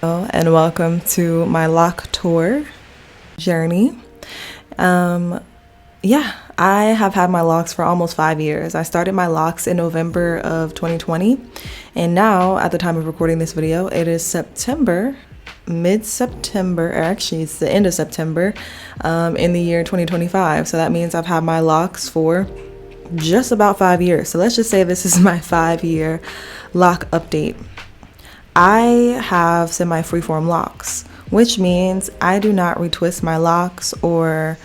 And welcome to my lock tour journey. I have had my locks for almost 5 years. I started my locks in November of 2020, and now at the time of recording this video, it is mid-September, or actually it's the end of September, in the year 2025. So that means I've had my locks for just about 5 years. So let's just say this is my 5-year lock update. I have semi-freeform locks, which means I do not retwist my locks or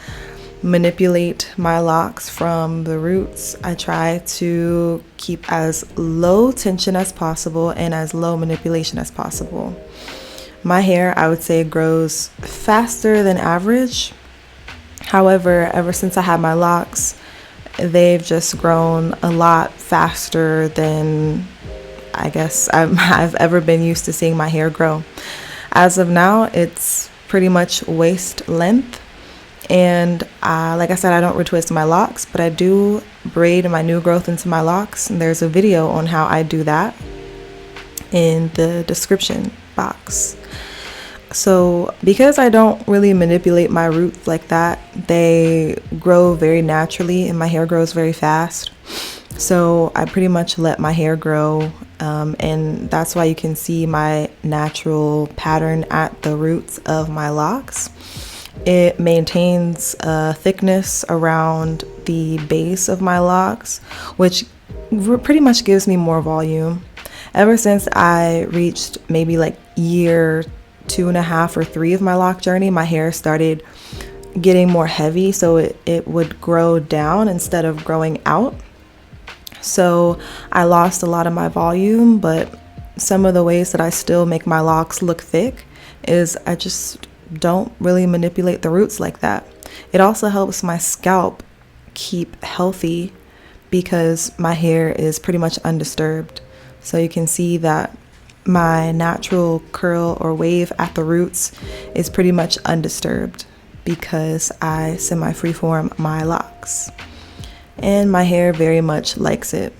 manipulate my locks from the roots. I try to keep as low tension as possible and as low manipulation as possible. My hair, I would say, grows faster than average. However, ever since I had my locks, they've just grown a lot faster than I guess I've ever been used to seeing my hair grow. As of now, it's pretty much waist length. And like I said, I don't retwist my locks, but I do braid my new growth into my locks. And there's a video on how I do that in the description box. So because I don't really manipulate my roots like that, they grow very naturally and my hair grows very fast. So I pretty much let my hair grow, and that's why you can see my natural pattern at the roots of my locks. It maintains thickness around the base of my locks, which pretty much gives me more volume. Ever since I reached maybe like year 2.5 or 3 of my lock journey, my hair started getting more heavy, so it would grow down instead of growing out. So I lost a lot of my volume, but some of the ways that I still make my locks look thick is I just don't really manipulate the roots like that. It also helps my scalp keep healthy because my hair is pretty much undisturbed. So you can see that my natural curl or wave at the roots is pretty much undisturbed because I semi-freeform my locks. And my hair very much likes it.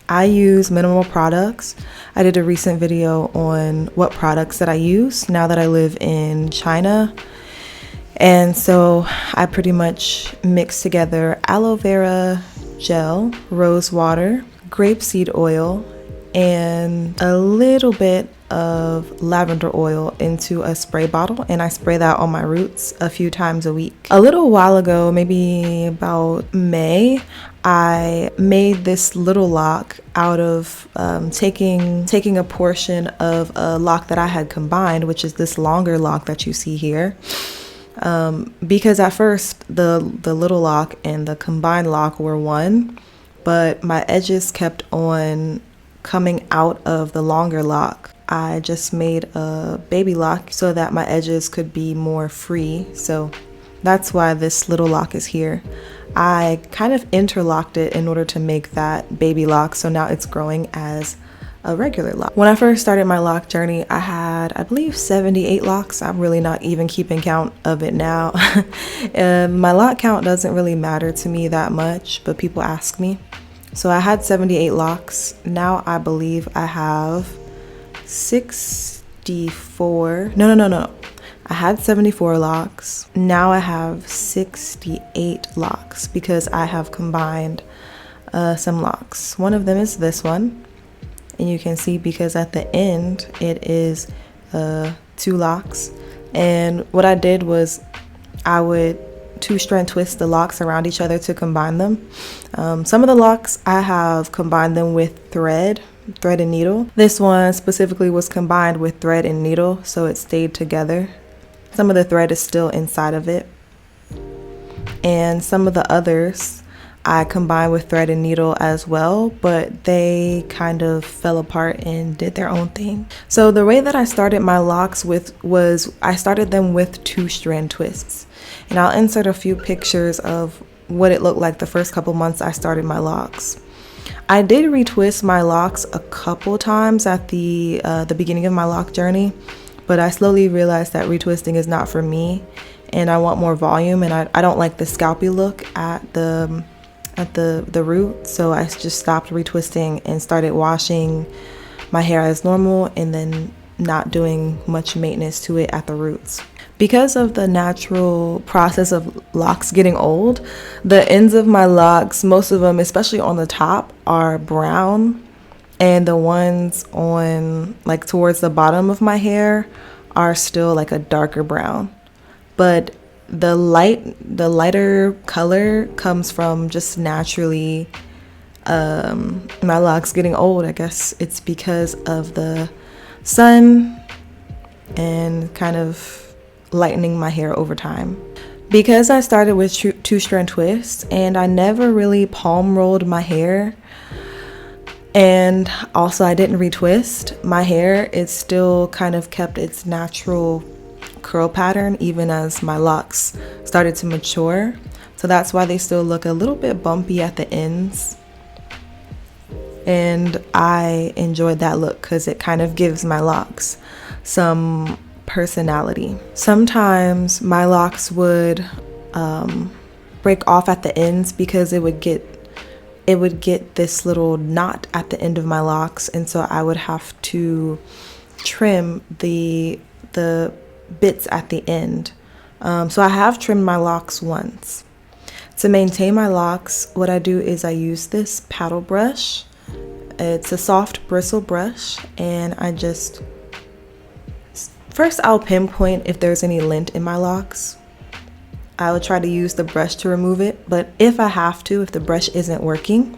I use minimal products. I did a recent video on what products that I use now that I live in China. And so I pretty much mix together aloe vera gel, rose water, grapeseed oil, and a little bit of lavender oil into a spray bottle, and I spray that on my roots a few times a week. A little while ago, maybe about May, I made this little lock out of taking a portion of a lock that I had combined, which is this longer lock that you see here. Because at first the little lock and the combined lock were one, but my edges kept on coming out of the longer lock. I just made a baby lock so that my edges could be more free. So that's why this little lock is here. I kind of interlocked it in order to make that baby lock, so now it's growing as a regular lock. When I first started my lock journey, I had, I believe, 78 locks. I'm really not even keeping count of it now. My lock count doesn't really matter to me that much, but people ask me. So I had 78 locks. Now I believe I have 64. No. I had 74 locks. Now I have 68 locks because I have combined some locks. One of them is this one. And you can see because at the end it is 2 locks. And what I did was I would 2-strand twist the locks around each other to combine them. Some of the locks I have combined them with thread and needle. This one specifically was combined with thread and needle, so it stayed together. Some of the thread is still inside of it. And some of the others I combined with thread and needle as well, but they kind of fell apart and did their own thing. So the way that I started my locks was I started them with 2-strand twists. And I'll insert a few pictures of what it looked like the first couple months I started my locks. I did retwist my locks a couple times at the beginning of my lock journey, but I slowly realized that retwisting is not for me, and I want more volume, and I don't like the scalpy look at the root, so I just stopped retwisting and started washing my hair as normal and then not doing much maintenance to it at the roots. Because of the natural process of locks getting old, the ends of my locks, most of them, especially on the top, are brown, and the ones on like towards the bottom of my hair are still like a darker brown. But the lighter color comes from just naturally my locks getting old. I guess it's because of the sun and kind of lightening my hair over time. Because I started with two-strand twists and I never really palm rolled my hair, and also I didn't retwist my hair, it still kind of kept its natural curl pattern even as my locks started to mature. So that's why they still look a little bit bumpy at the ends. And I enjoyed that look because it kind of gives my locks some personality. Sometimes my locks would break off at the ends because it would get this little knot at the end of my locks, and so I would have to trim the bits at the end. So I have trimmed my locks once. To maintain my locks, what I do is I use this paddle brush. It's a soft bristle brush, and first I'll pinpoint if there's any lint in my locks. I would try to use the brush to remove it, but if I have to, if the brush isn't working,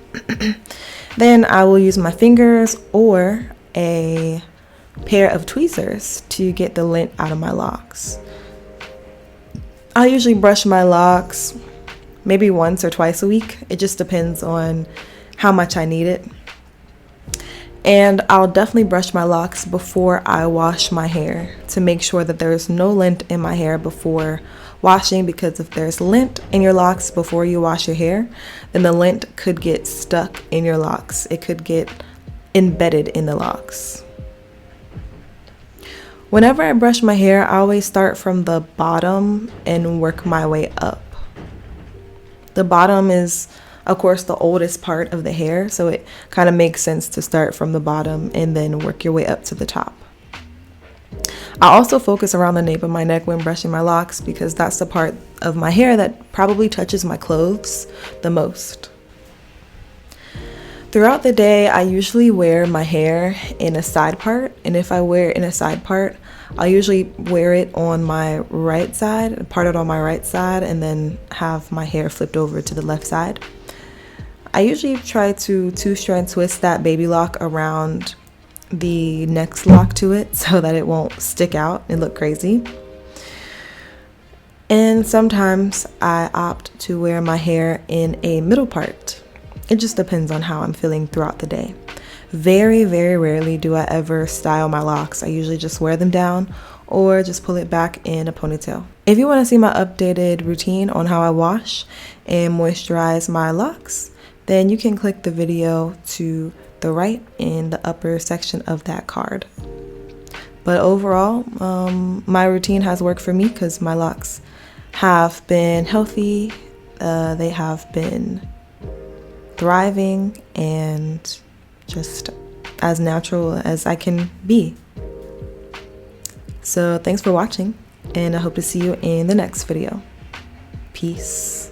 then I will use my fingers or a pair of tweezers to get the lint out of my locks. I usually brush my locks maybe once or twice a week. It just depends on how much I need it. And I'll definitely brush my locks before I wash my hair to make sure that there's no lint in my hair before washing, because if there's lint in your locks before you wash your hair, then the lint could get stuck in your locks. It could get embedded in the locks. Whenever I brush my hair, I always start from the bottom and work my way up. The bottom is, of course, the oldest part of the hair, so it kind of makes sense to start from the bottom and then work your way up to the top. I also focus around the nape of my neck when brushing my locks because that's the part of my hair that probably touches my clothes the most. Throughout the day, I usually wear my hair in a side part, and if I wear it in a side part, I'll usually wear it on my right side, part it on my right side, and then have my hair flipped over to the left side. I usually try to two-strand twist that baby lock around the next lock to it so that it won't stick out and look crazy. And sometimes I opt to wear my hair in a middle part. It just depends on how I'm feeling throughout the day. Very, very rarely do I ever style my locks. I usually just wear them down or just pull it back in a ponytail. If you want to see my updated routine on how I wash and moisturize my locks, then you can click the video to the right in the upper section of that card. But overall, my routine has worked for me because my locks have been healthy, they have been thriving, and just as natural as I can be. So thanks for watching, and I hope to see you in the next video. Peace.